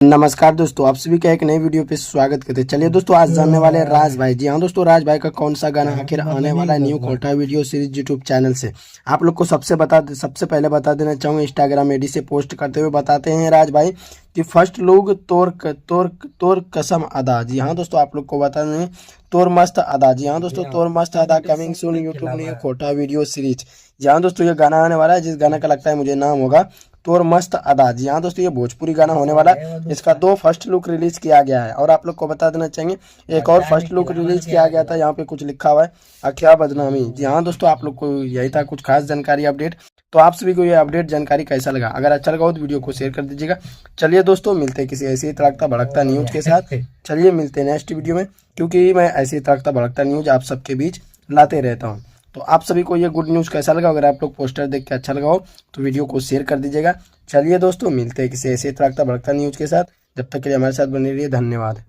नमस्कार दोस्तों, आप सभी का एक नई वीडियो पे स्वागत करते हैं। चलिए दोस्तों, आज जानने वाले हैं राज भाई। जी हाँ दोस्तों, राज भाई का कौन सा गाना आखिर आने वाला है new Kota video series YouTube channel से। आप लोग को सबसे पहले बता देना चाहूँगा, इंस्टाग्राम आईडी से पोस्ट करते हुए बताते हैं राज भाई कि फर्स्ट लुक तोर कसम अदा। जी हाँ दोस्तों, आप लोग को बता दें तोर मस्त अदा। जी हाँ दोस्तों, तोर मस्त अदा coming soon YouTube new Kota video series. जी हाँ दोस्तों, ये गाना आने वाला है जिस गाना का लगता है मुझे नाम होगा तोर मस्त अदा। जी हाँ दोस्तों, ये भोजपुरी गाना होने वाला है। इसका 2 फर्स्ट लुक रिलीज किया गया है और आप लोग को बता देना चाहिए एक और फर्स्ट लुक रिलीज किया गया था। यहाँ पे कुछ लिखा हुआ है अखिया बदनामी। जी हाँ दोस्तों, आप लोग को यही था कुछ खास जानकारी अपडेट। तो आप सभी को ये अपडेट जानकारी कैसा लगा? अगर अच्छा लगा हो तो वीडियो को शेयर कर दीजिएगा। चलिए दोस्तों, मिलते हैं किसी ऐसी ही तड़कता भड़कता न्यूज के साथ। चलिए मिलते हैं नेक्स्ट वीडियो में, क्योंकि मैं ऐसी ही तड़कता भड़कता न्यूज आप सबके बीच लाते रहता हूँ। तो आप सभी को ये गुड न्यूज़ कैसा लगा? अगर आप लोग पोस्टर देख के अच्छा लगा हो तो वीडियो को शेयर कर दीजिएगा। चलिए दोस्तों, मिलते हैं किसी ऐसे तड़कता भड़कता न्यूज़ के साथ। जब तक के लिए हमारे साथ बने रहिए। धन्यवाद।